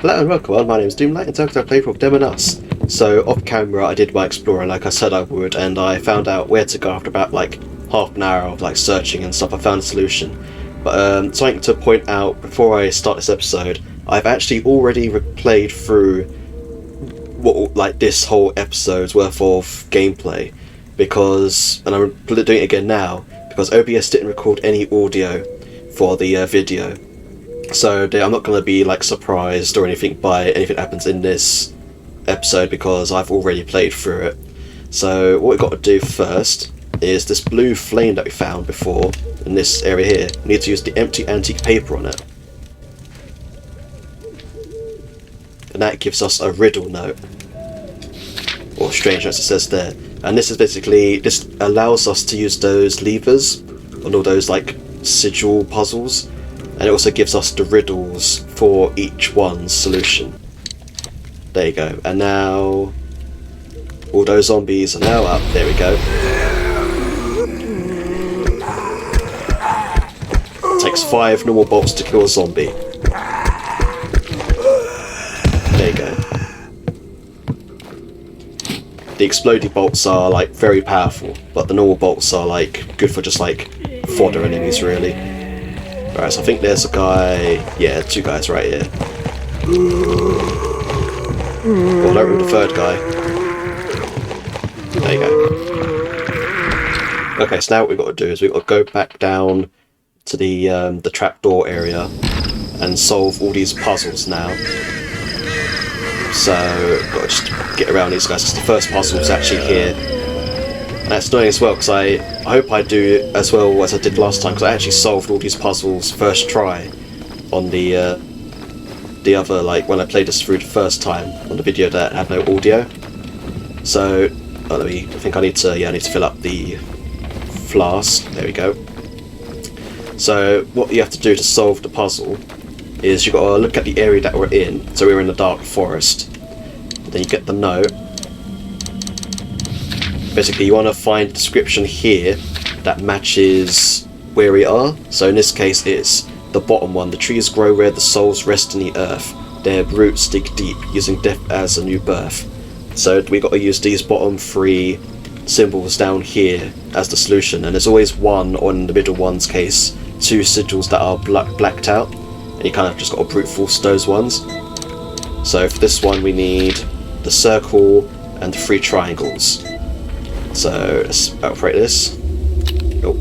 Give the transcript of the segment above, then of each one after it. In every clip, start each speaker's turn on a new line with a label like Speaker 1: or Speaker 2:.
Speaker 1: Hello and welcome, my name is Doomlight and today I play for Them and Us. So off camera I did my exploring like I said I would, and I found out where to go after about like half an hour of like searching and stuff. I found a solution. But something to point out before I start this episode, I've actually already played through like this whole episode's worth of gameplay, because, and I'm doing it again now, because OBS didn't record any audio for the video. So I'm not going to be like surprised or anything by anything that happens in this episode because I've already played through it. So what we've got to do first is this blue flame that we found before in this area here. We need to use the empty antique paper on it. And that gives us a riddle note. Or strange notes it says there. And this is basically, this allows us to use those levers on all those like sigil puzzles. And it also gives us the riddles for each one's solution. There you go. And now all those zombies are now up. There we go. It takes 5 normal bolts to kill a zombie. There you go. The exploding bolts are like very powerful, but the normal bolts are like good for just like fodder enemies really. Right, so I think there's a guy, yeah, 2 guys right here. Oh, don't rule the 3rd guy. There you go. Okay, so now what we've got to do is we've got to go back down to the trapdoor area and solve all these puzzles now. So, got to just get around these guys, because the first puzzle is actually here. And that's annoying as well, because I hope I do as well as I did last time, because I actually solved all these puzzles first try on the other, like when I played this through the first time on the video that had no audio. So I think I need to fill up the flask. There we go. So what you have to do to solve the puzzle is you've got to look at the area that we're in. So we're in the dark forest. Then you get the note. Basically you want to find a description here that matches where we are. So in this case it's the bottom one. The trees grow where the souls rest in the earth. Their roots dig deep, using death as a new birth. So we got to use these bottom 3 symbols down here as the solution. And there's always one, or in the middle one's case, 2 sigils that are blacked out. And you kind of just got to brute force those ones. So for this one we need the circle and the 3 triangles. So let's operate this. Oh,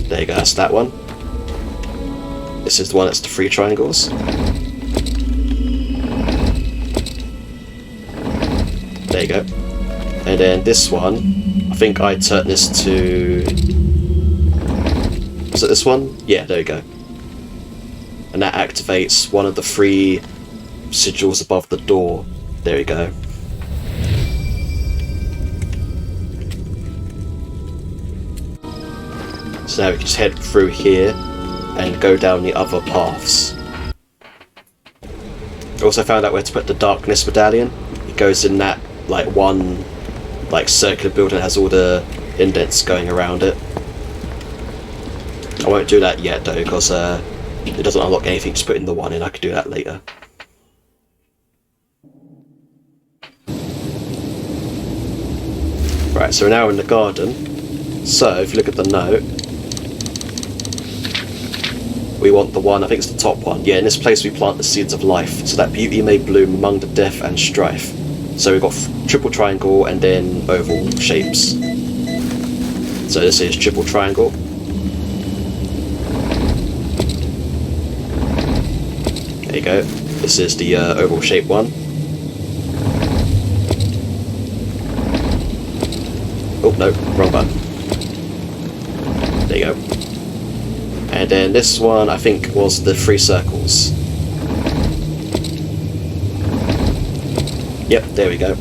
Speaker 1: there you go, that's that one. This is the one that's the 3 triangles. There you go. And then this one, I think I turn this to... Is it this one? Yeah, there you go. And that activates one of the 3 sigils above the door. There we go. So now we can just head through here and go down the other paths. I also found out where to put the darkness medallion. It goes in that like one like circular building that has all the indents going around it. I won't do that yet though, because it doesn't unlock anything. Just put in the one in. I could do that later. Right, so we're now in the garden. So if you look at the note, we want the one, I think it's the top one. Yeah, in this place we plant the seeds of life, so that beauty may bloom among the death and strife. So we've got triple triangle and then oval shapes. So this is triple triangle. There you go. This is the oval shape one. Oh no, wrong button. There you go. And then this one, I think, was the 3 circles. Yep, there we go.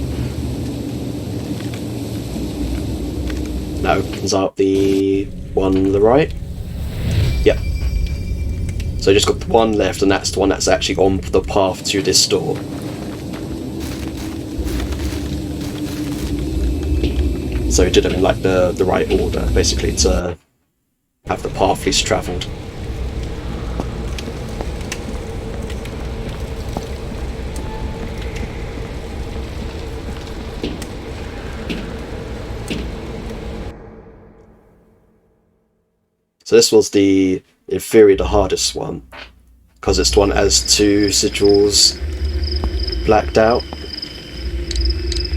Speaker 1: That opens up the one on the right. Yep. So just got the one left, and that's the one that's actually on the path to this door. So we did it in like the right order, basically, to have the path least travelled. So this was in theory, the hardest one, because it's the one that has 2 sigils blacked out.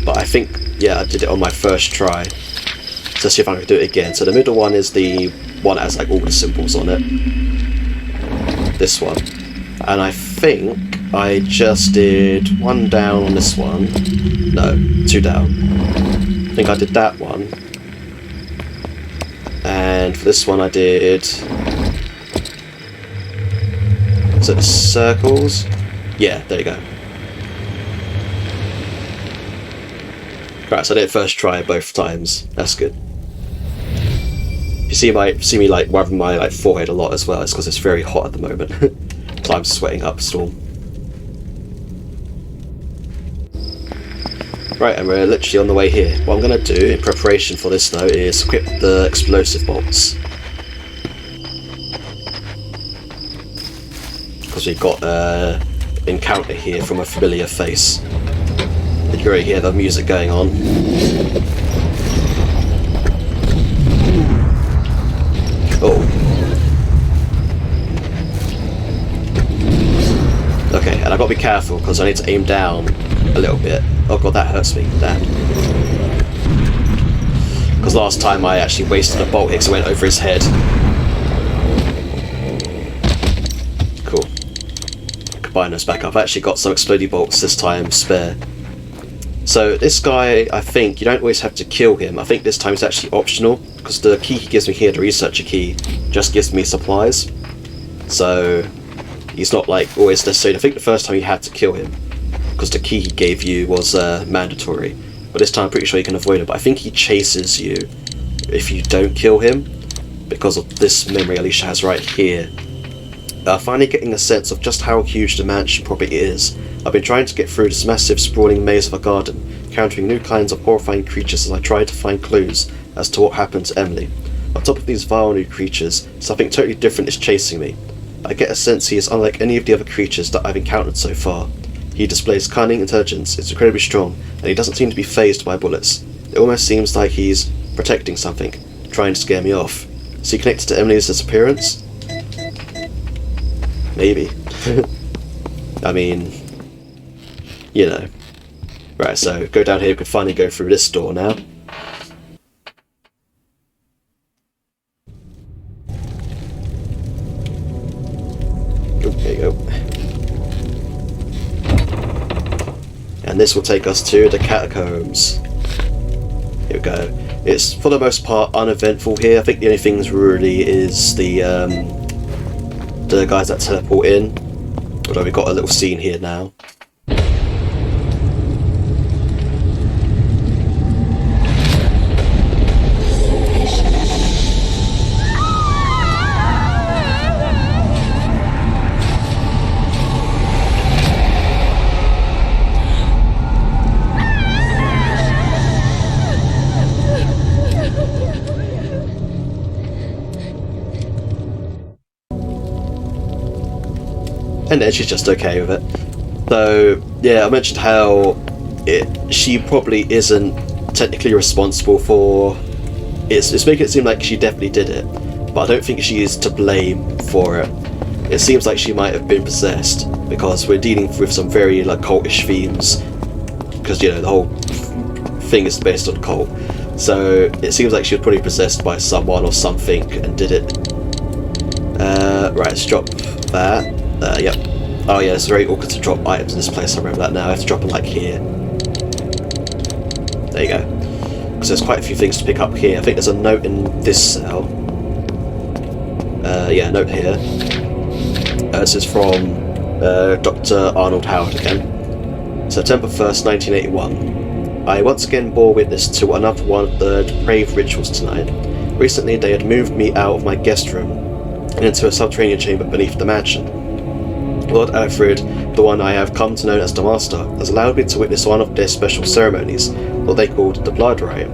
Speaker 1: But I think, yeah, I did it on my first try. So let's see if I can do it again. So the middle one is the one that has like all the symbols on it. This one. And I think I just did 1 down on this one. No, 2 down. I think I did that one. And for this one I did... Is it the circles? Yeah, there you go. Right, so I did first try both times. That's good. You see me like rubbing my like forehead a lot as well. It's because it's very hot at the moment. So I'm sweating up a storm. Right, and we're literally on the way here. What I'm going to do in preparation for this though is equip the explosive bolts. Because we've got an encounter here from a familiar face. You can already hear the music going on. Oh. Okay, and I've got to be careful because I need to aim down a little bit. Oh god, that hurts me. Damn. Because last time I actually wasted a bolt hit because I went over his head. Cool. Combine those back up. I've actually got some exploding bolts this time spare. So this guy, I think, you don't always have to kill him. I think this time it's actually optional, because the key he gives me here, the researcher key, just gives me supplies. So he's not like always necessary. I think the first time you had to kill him, because the key he gave you was mandatory. But this time I'm pretty sure you can avoid it. But I think he chases you if you don't kill him, because of this memory Alicia has right here. Finally getting a sense of just how huge the mansion property is. I've been trying to get through this massive sprawling maze of a garden, encountering new kinds of horrifying creatures as I try to find clues as to what happened to Emily. On top of these vile new creatures, something totally different is chasing me. I get a sense he is unlike any of the other creatures that I've encountered so far. He displays cunning intelligence, is incredibly strong, and he doesn't seem to be fazed by bullets. It almost seems like he's protecting something, trying to scare me off. Is he connected to Emily's disappearance? Maybe. I mean, you know. Right, so go down here, we can finally go through this door now. Oh, there you go. And this will take us to the catacombs. Here we go. It's for the most part uneventful here. I think the only things really is the guys that teleport in. Although we've got a little scene here now. And then she's just okay with it. So yeah, I mentioned how she probably isn't technically responsible for it's making it seem like she definitely did it, but I don't think she is to blame for it. It seems like she might have been possessed, because we're dealing with some very like cultish themes, because you know the whole thing is based on cult. So it seems like she was probably possessed by someone or something and did it. Right, let's drop that. Yep. Oh yeah, it's very awkward to drop items in this place, I remember that now. I have to drop them like here. There you go. Because there's quite a few things to pick up here. I think there's a note in this cell. Yeah, note here. This is from Dr. Arnold Howard again. September 1st, 1981. I once again bore witness to another one of the depraved rituals tonight. Recently they had moved me out of my guest room and into a subterranean chamber beneath the mansion. Lord Alfred, the one I have come to know as the Master, has allowed me to witness one of their special ceremonies, what they called the Blood Rite.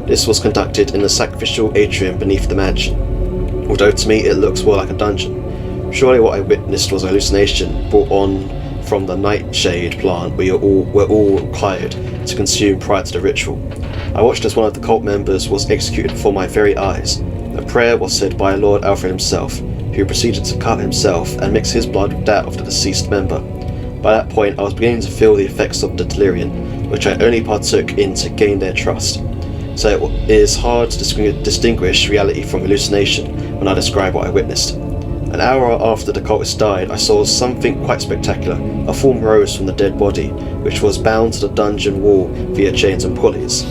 Speaker 1: This was conducted in the sacrificial atrium beneath the mansion, although to me it looks more like a dungeon. Surely what I witnessed was a hallucination brought on from the nightshade plant we were all required to consume prior to the ritual. I watched as one of the cult members was executed before my very eyes. A prayer was said by Lord Alfred himself, who proceeded to cut himself and mix his blood with that of the deceased member. By that point, I was beginning to feel the effects of the delirium, which I only partook in to gain their trust. So it is hard to distinguish reality from hallucination when I describe what I witnessed. An hour after the cultist died, I saw something quite spectacular. A form rose from the dead body, which was bound to the dungeon wall via chains and pulleys.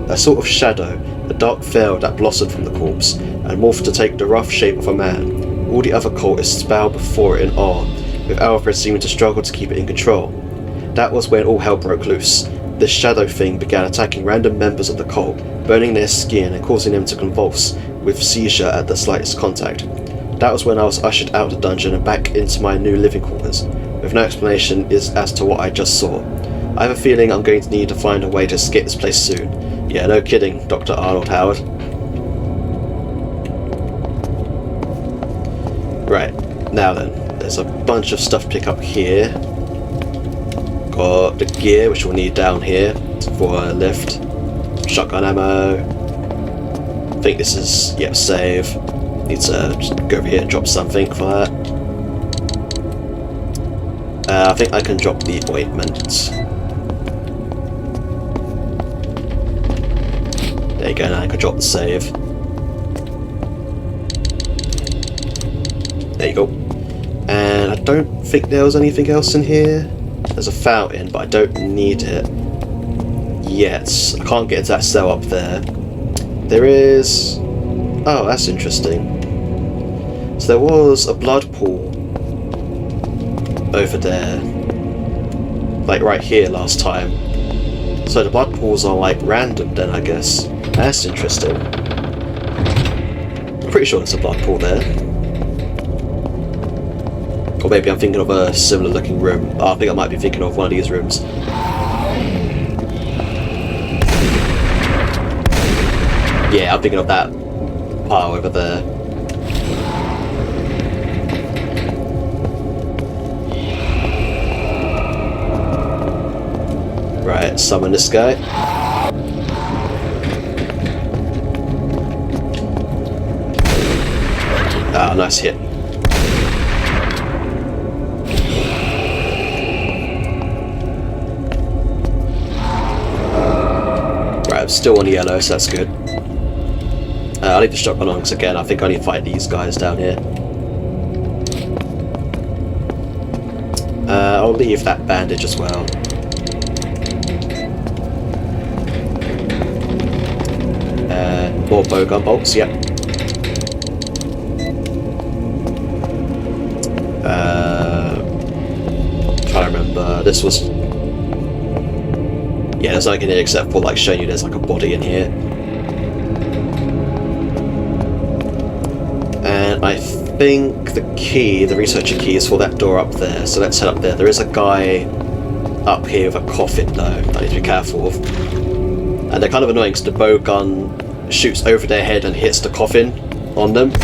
Speaker 1: A sort of shadow, a dark veil that blossomed from the corpse, and morphed to take the rough shape of a man. All the other cultists bowed before it in awe, with Alfred seeming to struggle to keep it in control. That was when all hell broke loose. This shadow thing began attacking random members of the cult, burning their skin and causing them to convulse with seizure at the slightest contact. That was when I was ushered out of the dungeon and back into my new living quarters, with no explanation as to what I just saw. I have a feeling I'm going to need to find a way to escape this place soon. Yeah, no kidding, Dr. Arnold Howard. Right, now then, there's a bunch of stuff to pick up here. Got the gear, which we'll need down here for a lift. Shotgun ammo. I think this is, yep, save. Need to just go over here and drop something for that. I think I can drop the ointment. There you go, now I can drop the save. There you go. And I don't think there was anything else in here. There's a fountain, but I don't need it yet. I can't get into that cell up there. There is... oh, that's interesting. So there was a blood pool over there, like right here last time. So the blood pools are like random then, I guess. That's interesting. I'm pretty sure there's a blood pool there. Or maybe I'm thinking of a similar looking room. Oh, I think I might be thinking of one of these rooms. Yeah, I'm thinking of that pile over there. Right, summon this guy. Ah, nice hit. Right, I'm still on yellow, so that's good. I'll leave the shotgun on because again, I think I need to fight these guys down here. I'll leave that bandage as well. More bowgun bolts, yep. Trying to remember, this was... yeah, there's nothing in here except for like showing you there's like a body in here. And I think the key, the researcher key, is for that door up there, so let's head up there. There is a guy up here with a coffin though, I need to be careful of. And they're kind of annoying because the bowgun shoots over their head and hits the coffin on them. So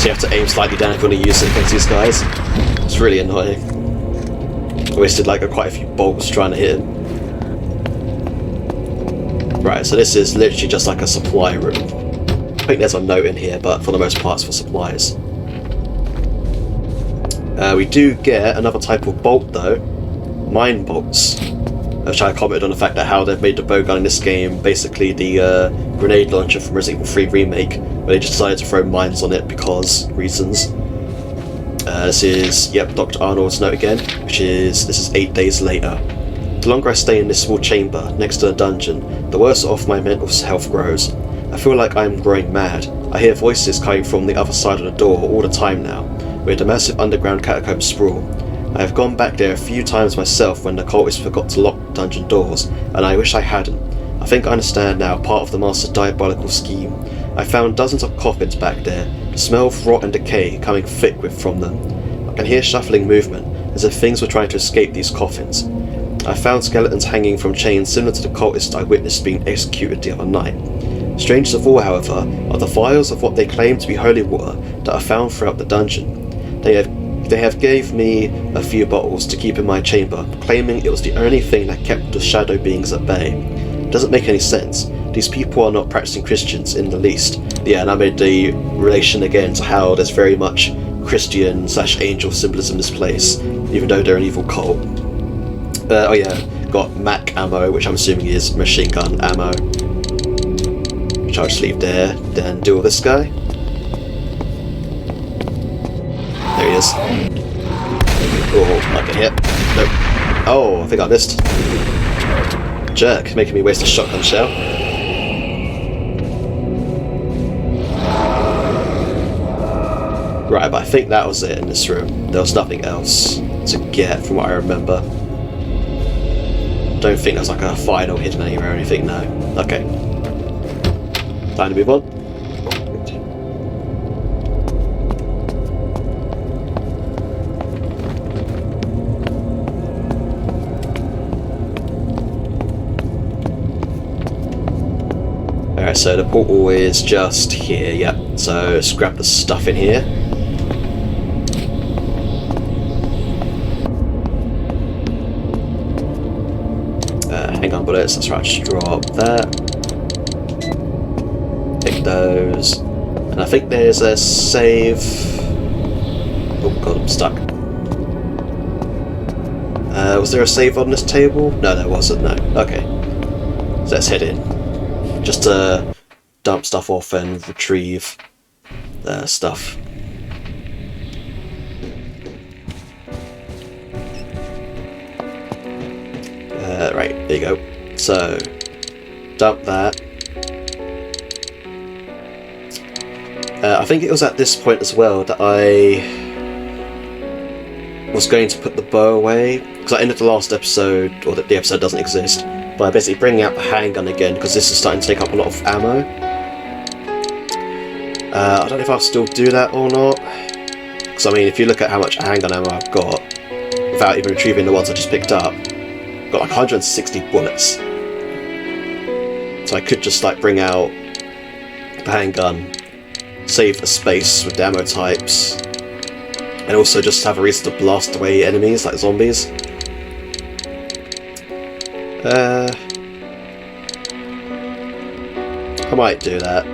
Speaker 1: you have to aim slightly down if you want to use it against these guys. It's really annoying. I wasted like quite a few bolts trying to hit him. Right, so this is literally just like a supply room. I think there's a note in here, but for the most part it's for supplies. We do get another type of bolt though. Mine bolts. Which I commented on the fact that how they've made the bowgun in this game basically the grenade launcher from Resident Evil 3 Remake, where they just decided to throw mines on it because reasons. This is, yep, Dr. Arnold's note again, which is, this is 8 days later. The longer I stay in this small chamber next to the dungeon, the worse off my mental health grows. I feel like I'm growing mad. I hear voices coming from the other side of the door all the time now, where the massive underground catacombs sprawl. I have gone back there a few times myself when the cultists forgot to lock dungeon doors, and I wish I hadn't. I think I understand now part of the Master's diabolical scheme. I found dozens of coffins back there, the smell of rot and decay coming thick from them. I can hear shuffling movement, as if things were trying to escape these coffins. I found skeletons hanging from chains similar to the cultists I witnessed being executed the other night. Strangest of all, however, are the vials of what they claim to be holy water that are found throughout the dungeon. They have gave me a few bottles to keep in my chamber, claiming it was the only thing that kept the shadow beings at bay. It doesn't make any sense. these people are not practicing Christians in the least. Yeah, and I made the relation again to how there's very much Christian/angel symbolism in this place, even though they're an evil cult. Oh yeah, got Mac ammo, which I'm assuming is machine gun ammo, which I'll just leave there, then deal with this guy. There he is. Oh, I get hit. Nope. Oh, I think I missed. Jerk, making me waste a shotgun shell. Right, but I think that was it in this room. There was nothing else to get from what I remember. Don't think there's like a final hidden anywhere or anything, no. Okay. Time to move on. Alright, so the portal is just here, yep. So let's grab the stuff in here. Hang on bullets, that's right, just drop that. Pick those. And I think there's a save. Oh god, I'm stuck. Was there a save on this table? No, there wasn't, no. Okay. So let's head in. Just to dump stuff off and retrieve the stuff. Right, there you go. So, dump that. I think it was at this point as well that I was going to put the bow away, because at the end of the last episode, or the episode doesn't exist, by basically bringing out the handgun again, because this is starting to take up a lot of ammo. I don't know if I'll still do that or not, because I mean, if you look at how much handgun ammo I've got, without even retrieving the ones I just picked up, I've got like 160 bullets. So I could just like bring out the handgun, save the space with the ammo types, and also just have a reason to blast away enemies like zombies. I might do that.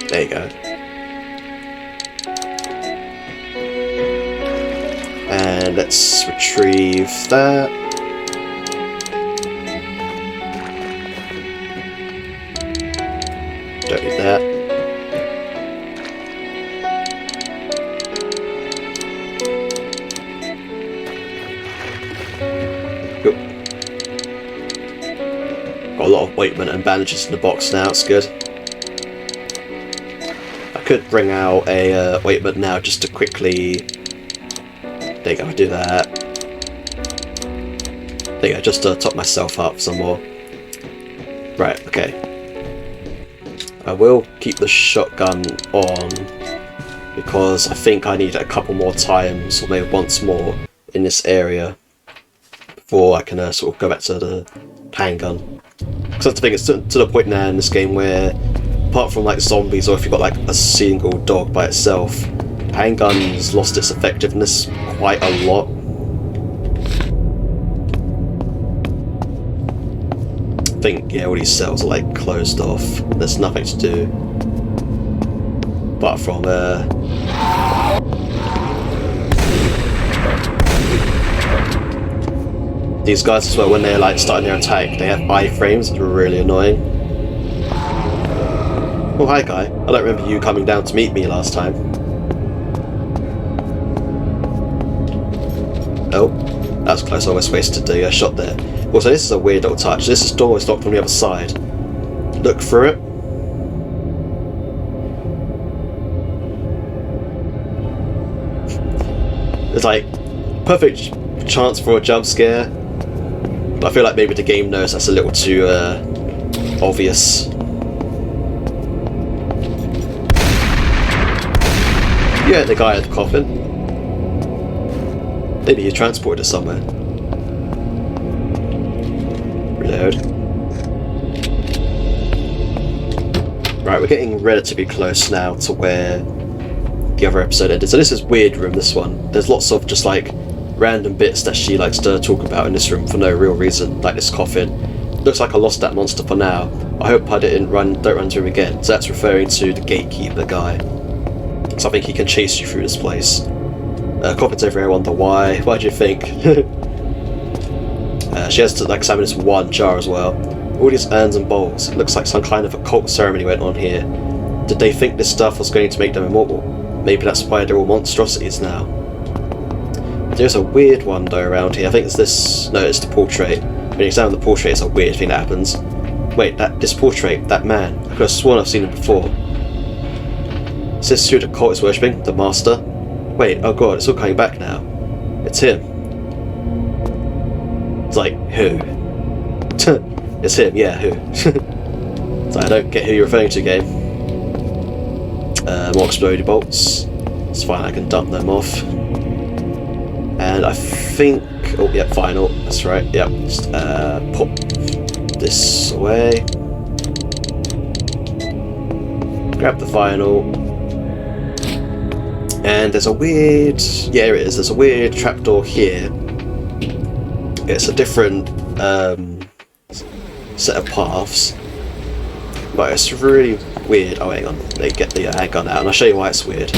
Speaker 1: There you go. And let's retrieve that. Don't need that. Cool. Got a lot of ointment and bandages in the box now, it's good. I could bring out a ointment now just to quickly... There you go, do that. There you go, just to top myself up some more. Right, okay. I will keep the shotgun on, because I think I need it a couple more times, or maybe once more, in this area, before I can sort of go back to the handgun. Because that's the thing, it's to the point now in this game where, apart from like zombies, or if you've got like a single dog by itself, handgun's lost its effectiveness quite a lot. I think, yeah, all these cells are like closed off. There's nothing to do apart from these guys as well. When they're like starting their attack, they have iframes that are really annoying. Oh, hi guy, I don't remember you coming down to meet me last time. Oh, that was close. I almost wasted the shot there. Also, this is a weird little touch. This door is locked from the other side. Look through it. It's like perfect chance for a jump scare, but I feel like maybe the game knows that's a little too obvious. Yeah, the guy at the coffin. Maybe he transported us somewhere. Reload. Right, we're getting relatively close now to where the other episode ended. So this is weird room, this one. There's lots of just like random bits that she likes to talk about in this room for no real reason, like this coffin. Looks like I lost that monster for now. I hope I don't run into him again. So that's referring to the gatekeeper guy. So I think he can chase you through this place. Coffins everywhere, I wonder why. Why do you think? She has to like examine this one jar as well. All these urns and bowls. It looks like some kind of occult ceremony went on here. Did they think this stuff was going to make them immortal? Maybe that's why they're all monstrosities now. There's a weird one though around here. I think it's this. No, it's the portrait. When you examine the portrait, it's a weird thing that happens. Wait, this portrait, that man. I could have sworn I've seen him before. Is this who the cult is worshipping? The master? Wait, oh god, it's all coming back now. It's him. It's like, who? It's him, yeah, who? So I don't get who you're referring to, game. More explodey bolts. It's fine, I can dump them off. And I think... Oh, yeah, final. That's right, yep. Just pop this away. Grab the final. And there's a weird... Yeah, it is. There's a weird trapdoor here. It's a different set of paths. But it's really weird. Oh, hang on. They get the handgun out and I'll show you why it's weird.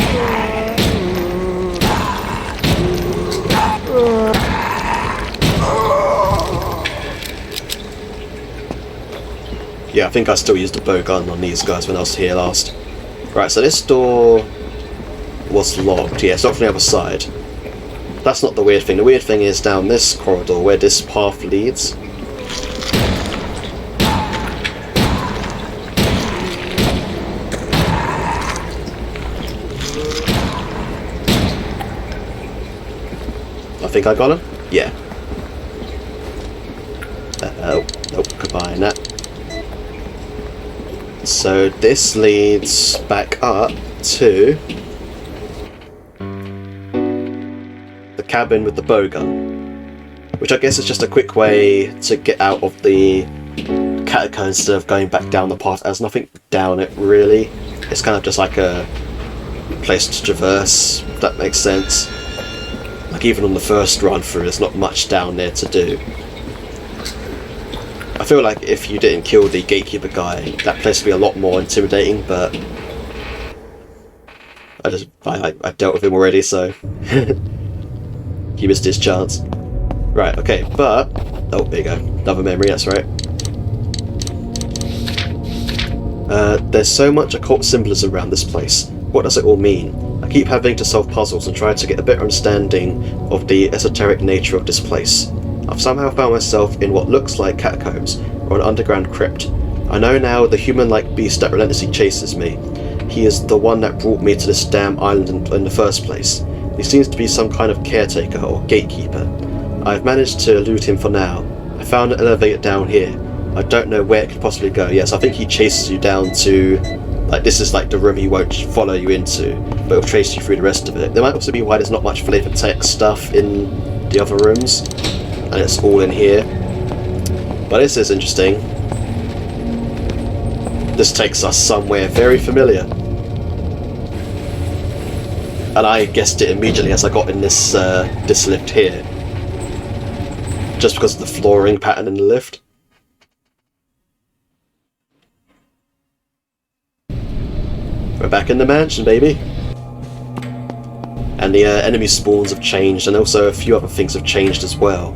Speaker 1: Yeah, I think I still used the bow gun on these guys when I was here last. Right, so this door was locked. Yeah, it's not from the other side. That's not the weird thing. The weird thing is down this corridor where this path leads. I think I got him? Yeah. Oh, nope, combine that. So this leads back up to the cabin with the bowgun, which I guess is just a quick way to get out of the catacombs instead of going back down the path. There's nothing down it really. It's kind of just like a place to traverse, if that makes sense. Like even on the first run through, there's not much down there to do. I feel like if you didn't kill the gatekeeper guy, that place would be a lot more intimidating, but I dealt with him already, so he missed his chance. Right, okay, but oh, there you go, another memory. That's right. There's so much occult symbolism around this place. What does it all mean? I keep having to solve puzzles and try to get a better understanding of the esoteric nature of this place. I've somehow found myself in what looks like catacombs, or an underground crypt. I know now the human-like beast that relentlessly chases me. He is the one that brought me to this damn island in the first place. He seems to be some kind of caretaker or gatekeeper. I've managed to elude him for now. I found an elevator down here. I don't know where it could possibly go. Yes, I think he chases you down to... Like, this is like the room he won't follow you into, but he'll chase you through the rest of it. There might also be why there's not much flavor text stuff in the other rooms, and it's all in here. But this is interesting. This takes us somewhere very familiar. And I guessed it immediately as I got in this lift here. Just because of the flooring pattern in the lift. We're back in the mansion, baby. And the enemy spawns have changed, and also a few other things have changed as well.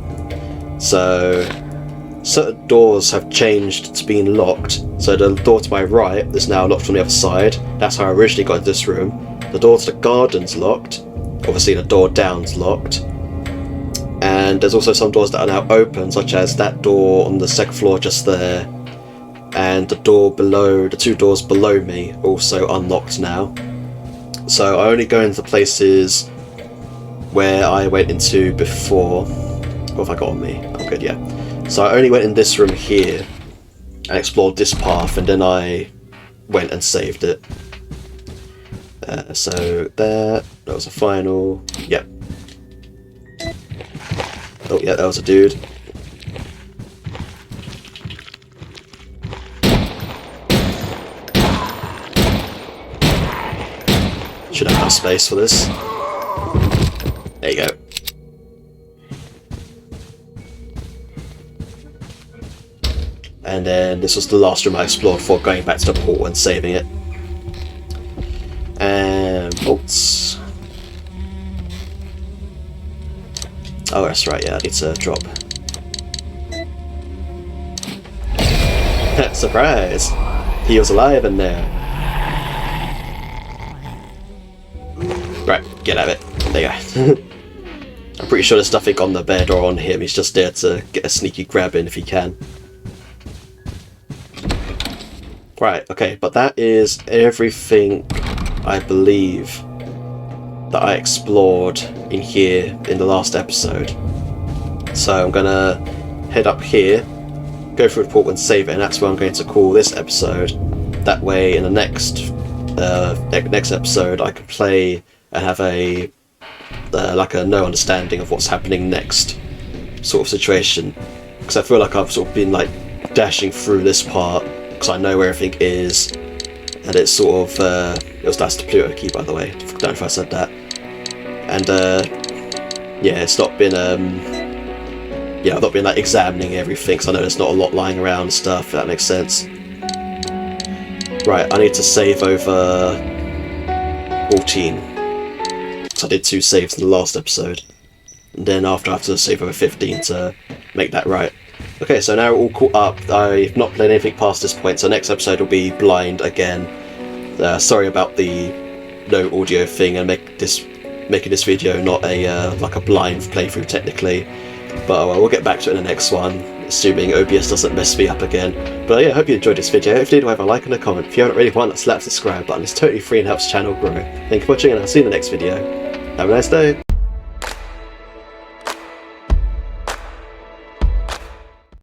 Speaker 1: So, certain doors have changed to being locked. So the door to my right is now locked from the other side. That's how I originally got into this room. The door to the garden's locked. Obviously the door down's locked. And there's also some doors that are now open, such as that door on the second floor just there. And the door below, the two doors below me, also unlocked now. So I only go into places where I went into before. What have I got on me? Oh good, yeah. So I only went in this room here and explored this path, and then I went and saved it. So that was a final. Yep. Oh yeah, that was a dude. Should have enough space for this. There you go. and then this was the last room I explored before going back to the portal and saving it. And bolts. Oh, that's right, yeah, I need to drop. Surprise! He was alive in there. Right, get out of it. There you go. I'm pretty sure there's nothing on the bed or on him, he's just there to get a sneaky grab in if he can. Right, okay, but that is everything, I believe, that I explored in here in the last episode. So I'm gonna head up here, go through the portal and save it, and that's where I'm going to call this episode. That way in the next episode I can play and have a like a no understanding of what's happening next sort of situation, because I feel like I've sort of been like dashing through this part because I know where everything is, and it's sort of that's the Pluto key, by the way, I don't know if I said that. And yeah, it's not been I've not been like examining everything, because I know there's not a lot lying around and stuff, if that makes sense. Right, I need to save over 14. I did 2 saves in the last episode, and then after I have to save over 15 to make that right. Okay, so now we're all caught up. I've not played anything past this point, so next episode will be blind again. Sorry about the no audio thing and making this video not a like a blind playthrough technically, but we'll get back to it in the next one, assuming OBS doesn't mess me up again. But yeah, I hope you enjoyed this video. If you did, have a like and a comment. If you haven't already, why not slap the subscribe button? It's totally free and helps the channel grow. Thank you for watching, and I'll see you in the next video. Have a nice day.